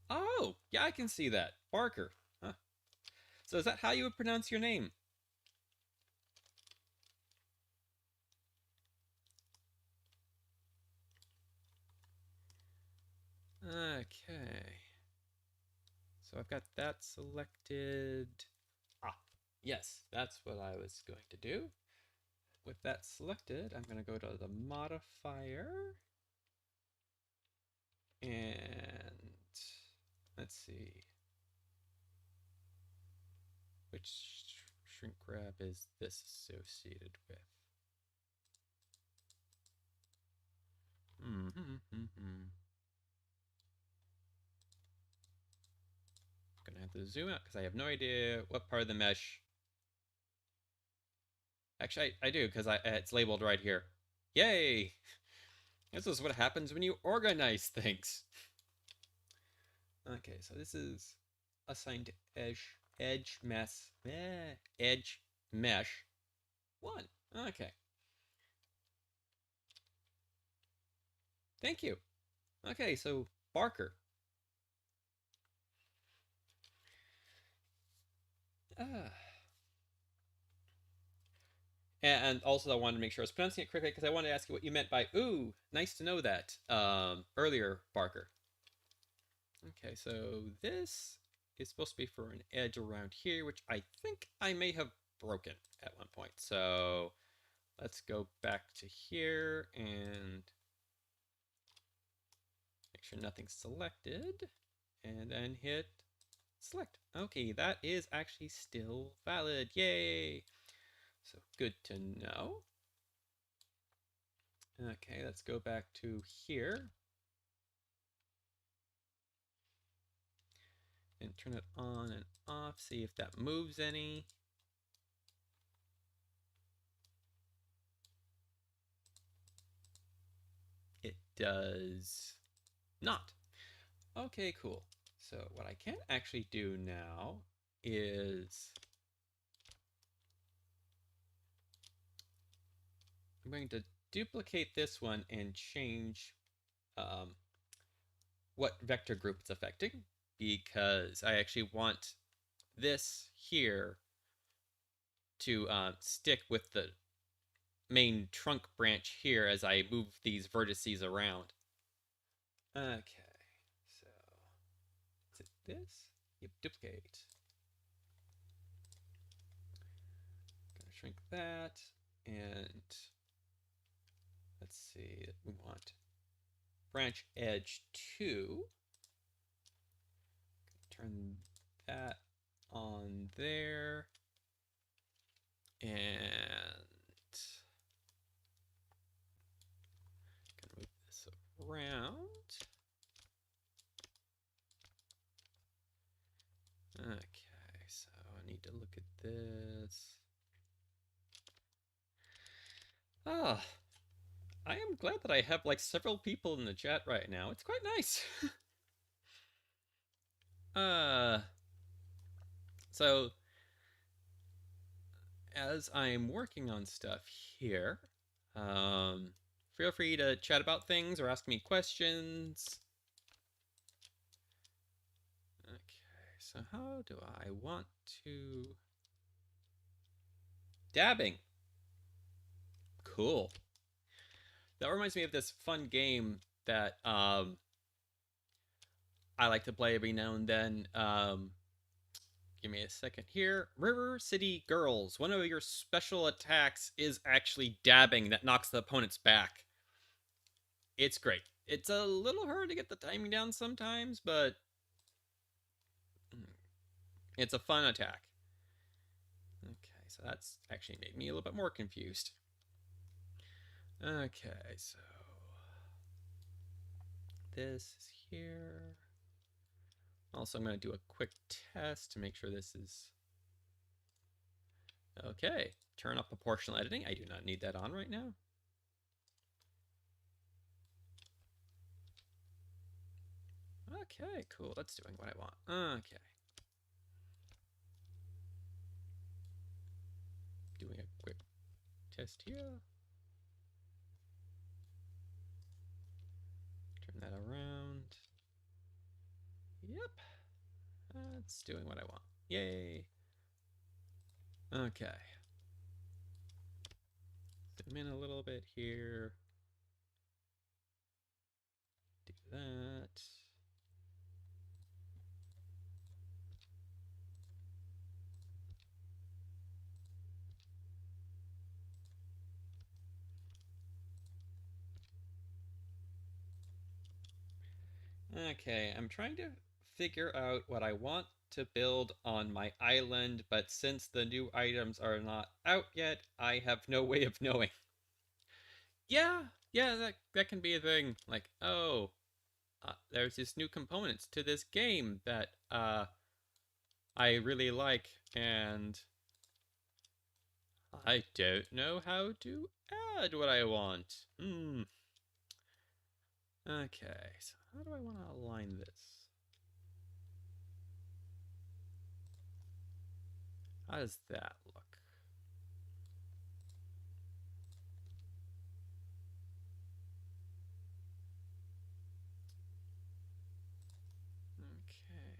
[SPEAKER 1] Oh, yeah, I can see that. Barker. Huh. So is that how you would pronounce your name? Okay. So I've got that selected. Ah, yes, that's what I was going to do. With that selected, I'm going to go to the modifier. And let's see. Which shrink grab is this associated with? Gonna have to zoom out because I have no idea what part of the mesh. Actually, I do because it's labeled right here. Yay! This is what happens when you organize things. Okay, so this is assigned edge mesh 1. Okay. Thank you. Okay, so Barker. Ah. And also, I wanted to make sure I was pronouncing it correctly because I wanted to ask you what you meant by "ooh." Nice to know that earlier, Barker. Okay, so this is supposed to be for an edge around here, which I think I may have broken at one point. So let's go back to here and make sure nothing's selected, and then hit select. Okay, that is actually still valid. Yay! So good to know. Okay, let's go back to here and turn it on and off, see if that moves any. It does not. Okay, cool. So what I can actually do now is I'm going to duplicate this one and change what vector group it's affecting, because I actually want this here to stick with the main trunk branch here as I move these vertices around. Okay, so is it this? Yep, duplicate. Gonna shrink that, and let's see, we want branch edge 2. Turn that on there, and gonna move this around. Okay, so I need to look at this. Ah, I am glad that I have like several people in the chat right now. It's quite nice. So as I'm working on stuff here, feel free to chat about things or ask me questions. Okay, so how do I want to... Dabbing. Cool. That reminds me of this fun game that I like to play every now and then. give me a second here. River City Girls. One of your special attacks is actually dabbing that knocks the opponent's back. It's great. It's a little hard to get the timing down sometimes, but it's a fun attack. Okay, so that's actually made me a little bit more confused. Okay, so this is here. Also, I'm going to do a quick test to make sure this is okay. Turn off proportional editing. I do not need that on right now. Okay, cool. That's doing what I want. Okay. Doing a quick test here. Turn that around. Yep. That's doing what I want. Yay. Okay. Zoom in a little bit here. Do that. Okay, I'm trying to figure out what I want to build on my island, but since the new items are not out yet, I have no way of knowing. Yeah, that can be a thing. Like, oh, there's this new components to this game that I really like, and I don't know how to add what I want. Okay, so how do I want to align this? How does that look? Okay.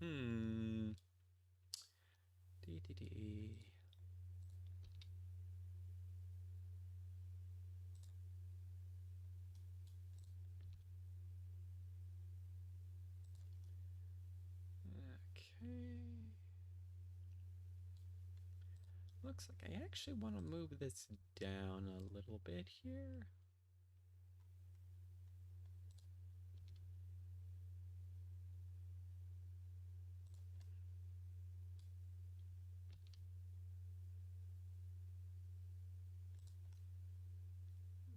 [SPEAKER 1] Hmm. Dee. Okay. Looks like I actually want to move this down a little bit here.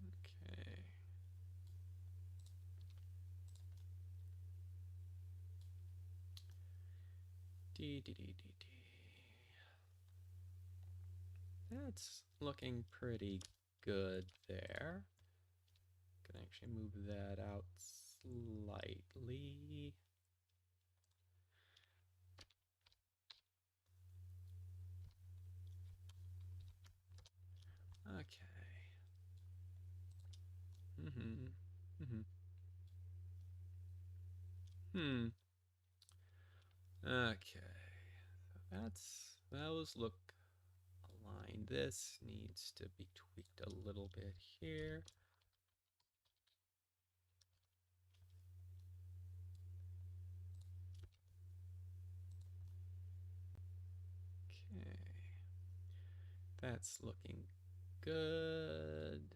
[SPEAKER 1] Okay. Dee. That's looking pretty good there. Can actually move that out slightly. Okay. Okay. Those look aligned. This needs to be tweaked a little bit here. Okay. That's looking good.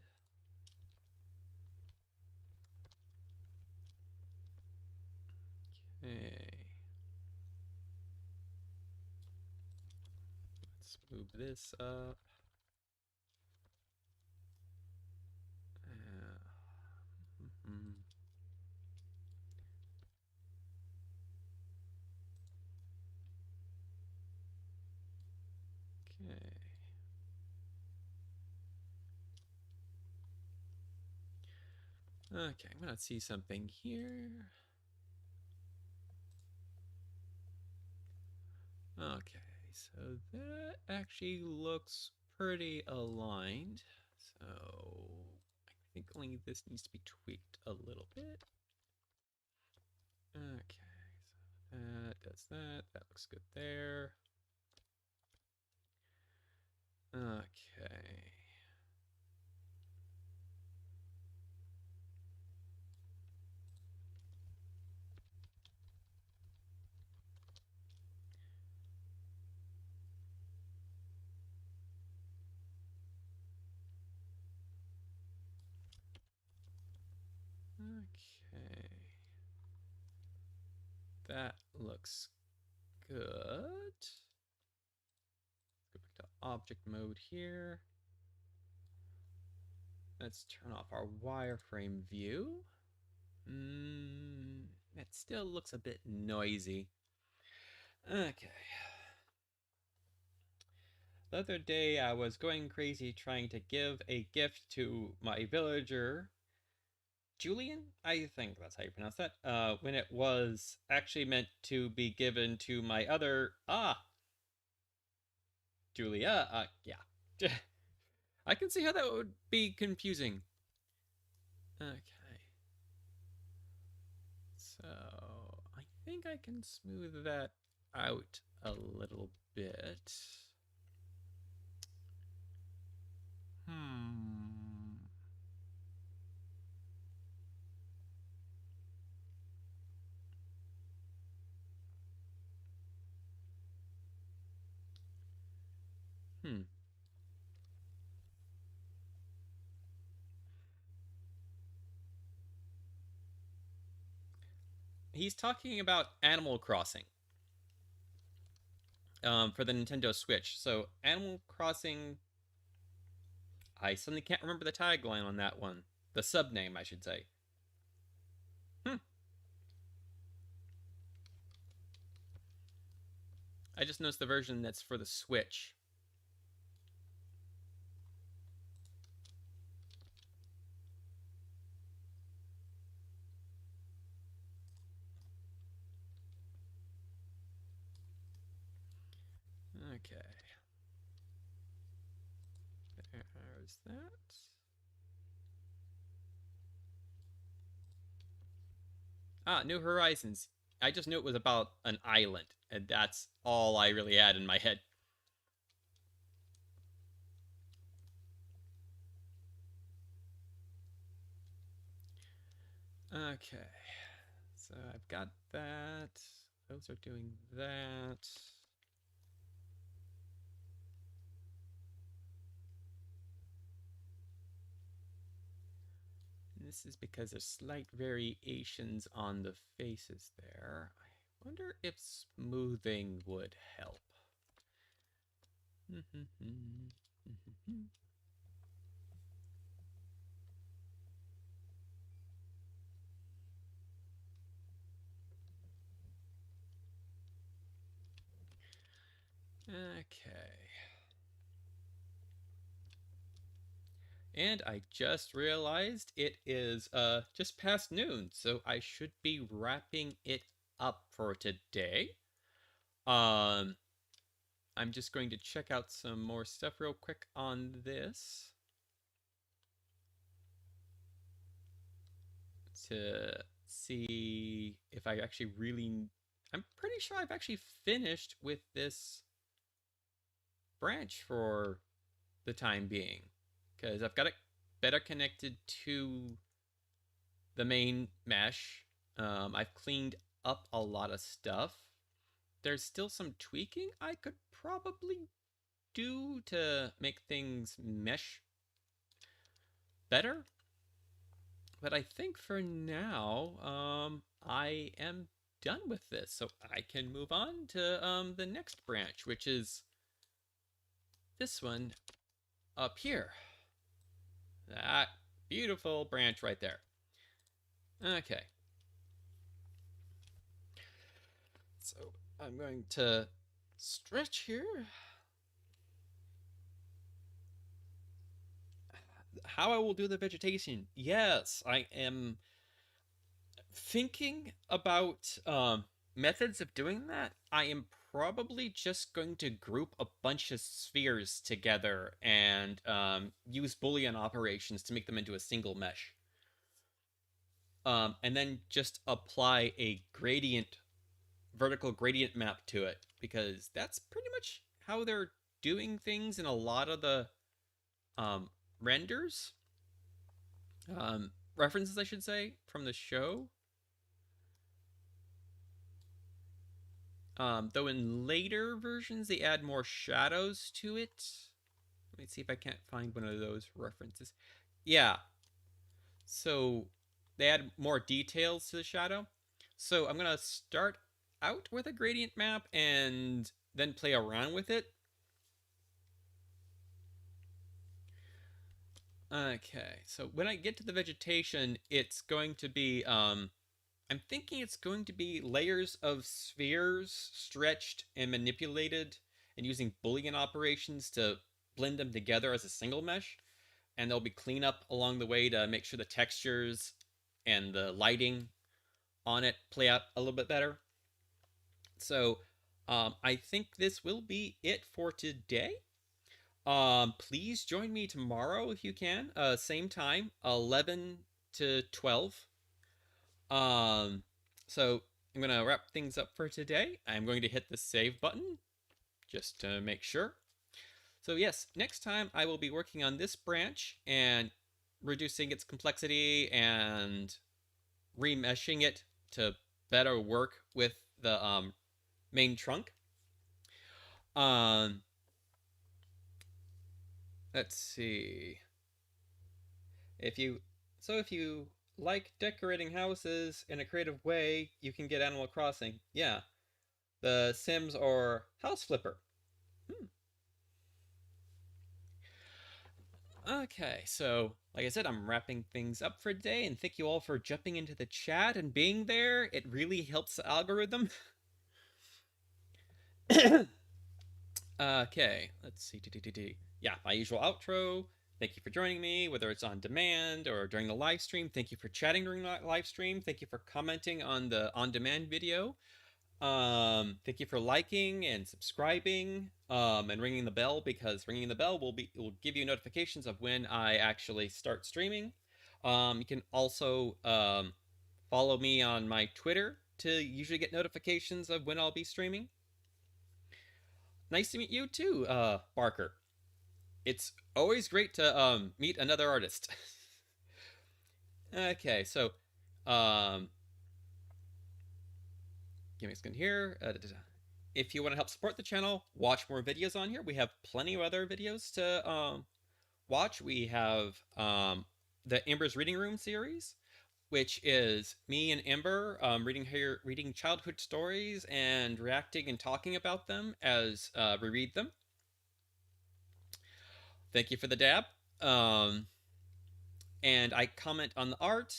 [SPEAKER 1] Okay. Let's move this up. Okay. Okay, I'm gonna see something here. Okay, so that actually looks pretty aligned. So I think only this needs to be tweaked a little bit. Okay, so that does that. That looks good there. Okay. Okay. That looks good. Let's go back to object mode here. Let's turn off our wireframe view. That still looks a bit noisy. Okay. The other day I was going crazy trying to give a gift to my villager, Julian? I think that's how you pronounce that. When it was actually meant to be given to my other... Julia. Yeah. I can see how that would be confusing. Okay. So, I think I can smooth that out a little bit. Hmm. Hmm. He's talking about Animal Crossing. For the Nintendo Switch. So, Animal Crossing... I suddenly can't remember the tagline on that one. The sub-name, I should say. I just noticed the version that's for the Switch. Okay. There's that. New Horizons. I just knew it was about an island, and that's all I really had in my head. Okay. So I've got that. Those are doing that. This is because there's slight variations on the faces there. I wonder if smoothing would help. Okay. And I just realized it is just past noon, so I should be wrapping it up for today. I'm just going to check out some more stuff real quick on this to see if I actually really... I'm pretty sure I've actually finished with this branch for the time being, because I've got it better connected to the main mesh. I've cleaned up a lot of stuff. There's still some tweaking I could probably do to make things mesh better. But I think for now, I am done with this. So I can move on to the next branch, which is this one up here. That beautiful branch right there. Okay. So I'm going to stretch here. How I will do the vegetation. Yes, I am thinking about methods of doing that. I am probably just going to group a bunch of spheres together and use Boolean operations to make them into a single mesh. And then just apply a vertical gradient map to it, because that's pretty much how they're doing things in a lot of the renders. References, I should say, from the show. Though in later versions, they add more shadows to it. Let me see if I can't find one of those references. Yeah. So they add more details to the shadow. So I'm gonna start out with a gradient map and then play around with it. Okay, so when I get to the vegetation, it's going to be I'm thinking it's going to be layers of spheres stretched and manipulated and using Boolean operations to blend them together as a single mesh. And there'll be cleanup along the way to make sure the textures and the lighting on it play out a little bit better. So I think this will be it for today. Please join me tomorrow if you can. Same time, 11 to 12. Um, so I'm gonna wrap things up for today. I'm going to hit the save button just to make sure. So yes, next time I will be working on this branch and reducing its complexity and remeshing it to better work with the main trunk. Um, let's see. If you if you like decorating houses in a creative way, you can get Animal Crossing. Yeah, the Sims or House Flipper. Hmm. Okay, so like I said, I'm wrapping things up for today, and thank you all for jumping into the chat and being there. It really helps the algorithm. Okay, let's see. Yeah, my usual outro. Thank you for joining me, whether it's on demand or during the live stream. Thank you for chatting during the live stream. Thank you for commenting on the on-demand video. Thank you for liking and subscribing, and ringing the bell, because ringing the bell will give you notifications of when I actually start streaming. You can also follow me on my Twitter to usually get notifications of when I'll be streaming. Nice to meet you too, Barker. It's always great to meet another artist. Okay, so give me a second here. If you want to help support the channel, watch more videos on here. We have plenty of other videos to watch. We have the Ember's Reading Room series, which is me and Ember reading childhood stories and reacting and talking about them as we read them. Thank you for the dab. And I comment on the art,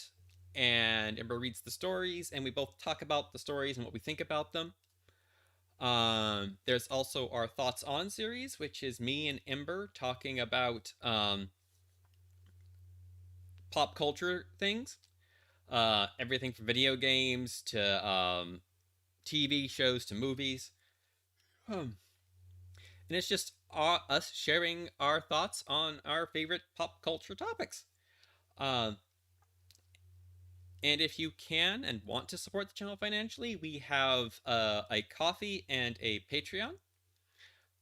[SPEAKER 1] and Ember reads the stories, and we both talk about the stories and what we think about them. There's also our Thoughts On series, which is me and Ember talking about pop culture things. Everything from video games to TV shows to movies. And it's just us sharing our thoughts on our favorite pop culture topics. And if you can and want to support the channel financially, we have a Ko-fi and a Patreon.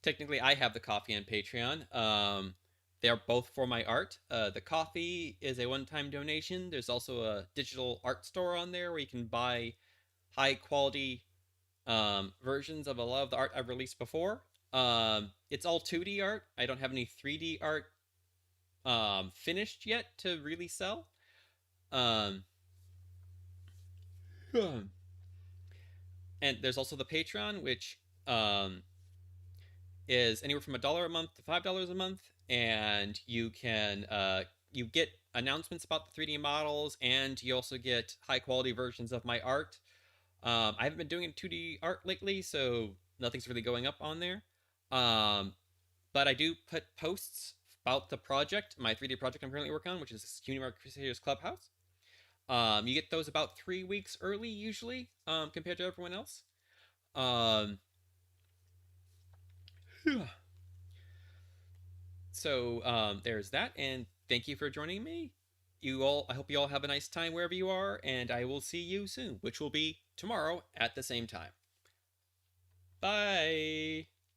[SPEAKER 1] Technically, I have the Ko-fi and Patreon. They're both for my art. The Ko-fi is a one-time donation. There's also a digital art store on there where you can buy high-quality versions of a lot of the art I've released before. It's all 2D art. I don't have any 3D art finished yet to really sell. And there's also the Patreon, which is anywhere from $1 a month to $5 a month, and you can you get announcements about the 3D models, and you also get high quality versions of my art. I haven't been doing 2D art lately, so nothing's really going up on there. But I do put posts about the project, my 3D project I'm currently working on, which is Unimark Crusaders Clubhouse. You get those about 3 weeks early usually, compared to everyone else. So there's that, and thank you for joining me. I hope you all have a nice time wherever you are, and I will see you soon, which will be tomorrow at the same time. Bye.